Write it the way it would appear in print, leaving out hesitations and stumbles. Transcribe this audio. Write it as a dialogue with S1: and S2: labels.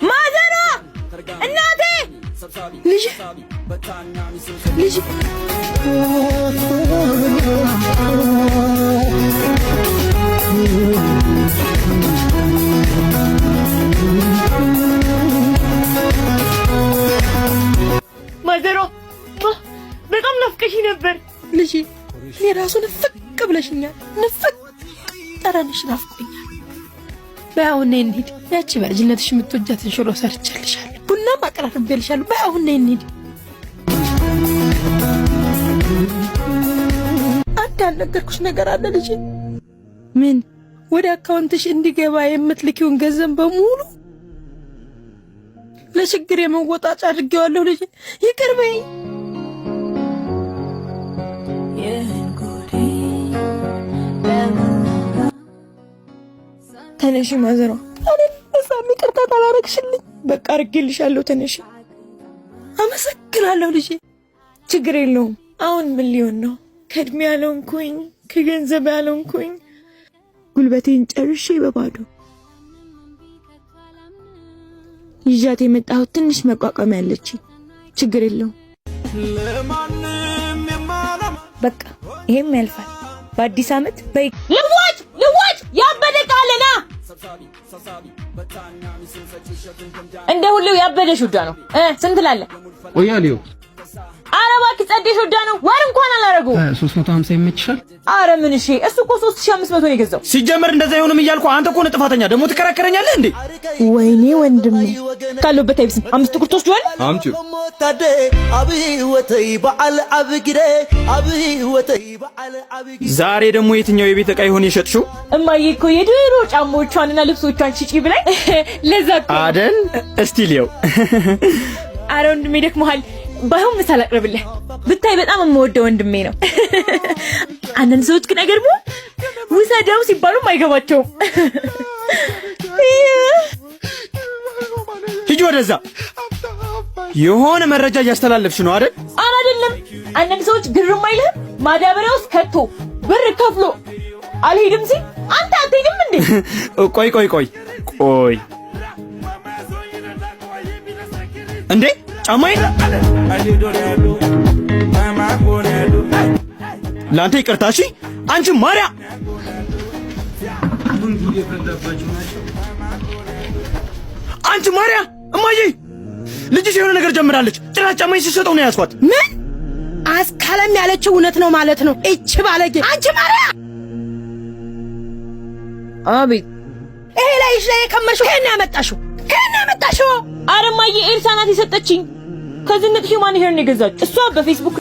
S1: ማዘሯ እናቴ ልጅ ማዘሯ በጣም ናፍቀሽ ነበር ልጅ። እኔ ራሱ ንፍቅ ብለሽኛል። ንፍቅ ጠረንሽ ናፍቆኛል። በአሁን ነይ እንሂድ። ያቺ በልጅነትሽ የምትወጃትን ሽሮ ሰርቼልሻለሁ፣ ቡናም አቀራርቤልሻለሁ። በአሁን ነይ እንሂድ። አንድ ያልነገርኩሽ ነገር አለ ልጅ። ምን? ወደ አካውንትሽ እንዲገባ የምትልኪውን ገንዘብ በሙሉ ለችግር የመወጣጫ አድርጌዋለሁ ልጅ። ይቅር በይ። ተነሺ ማዘሯ። እሷም ይቅርታ ካላረግሽልኝ በቃ አድርጌልሻለሁ። ተነሺ። አመሰግናለሁ ልጄ። ችግር የለውም። አሁን ምን ሊሆን ነው? ከእድሜ ያለንኩኝ ከገንዘብ ያለንኩኝ ጉልበቴን ጨርሼ በባዶ ይዣት የመጣሁት ትንሽ መቋቋም ያለች። ችግር የለውም። በቃ ይሄም ያልፋል። በአዲስ ዓመት ልዋጭ ያበደ ቃልና እንደ ሁሌው ያበደሽ ውዳ ነው። ስንት ላለ
S2: ወያሊው
S1: አረባክ ጸደሽ ውዳ ነው። ወር እንኳን አላረጉ
S2: 350 ይመችሻል።
S1: አረ ምን እሺ፣ እሱ እኮ 3500 ነው የገዛው።
S3: ሲጀመር እንደዛ አይሆንም እያልኩ አንተ እኮ ነህ ጥፋተኛ። ደግሞ ትከራከረኛለህ እንዴ?
S1: ወይኔ ወንድም ካለበት አይብስም። 5 ጥቁር ተወስዷል።
S3: አምጪው ዛሬ ደግሞ የትኛው የቤት ዕቃ ይሆን የሸጥሽው?
S1: እማዬ እኮ የድሮ ጫማዎቿንና ልብሶቿን ሽጪ ብላኝ ለዛ እኮ
S3: አደን። እስቲ ሊየው።
S1: አረ ወንድሜ ደክሞሃል። ባይሆን ምሳል አቅርብልህ። ብታይ በጣም የምወደው ወንድሜ ነው። አንዳንድ ሰዎች ግን አይገርሙ ውሰደው ሲባሉም አይገባቸውም።
S3: ሂጂ ወደዛ። የሆነ መረጃ እያስተላለፍሽ ነው አይደል?
S1: አይደለም። አንዳንድ ሰዎች ግርም አይልህም? ማዳበሪያ ውስጥ ከቶ ብር ከፍሎ አልሄድም ሲል አንተ አትሄድም እንዴ?
S3: ቆይ እንዴ ጫማዬ ላንተ ይቅርታ። እሺ አንቺ ማርያ እማዬ ልጅሽ የሆነ ነገር ጀምራለች። ጭራሽ ጫማዬ ሲሰጠው ነው ያስኳት።
S4: ምን አስካለም ያለችው እውነት ነው ማለት ነው? እቺ ባለጌ አንቺ ማርያ።
S1: አቤት።
S4: ይሄ ላይሽ ላይ የከመርሽው ከእኔ ያመጣሽው?
S1: አረ እማዬ ኤልሳ ናት የሰጠችኝ። ከዝንጥ ሂማን ሄር ነው የገዛችው። እሷ በፌስቡክ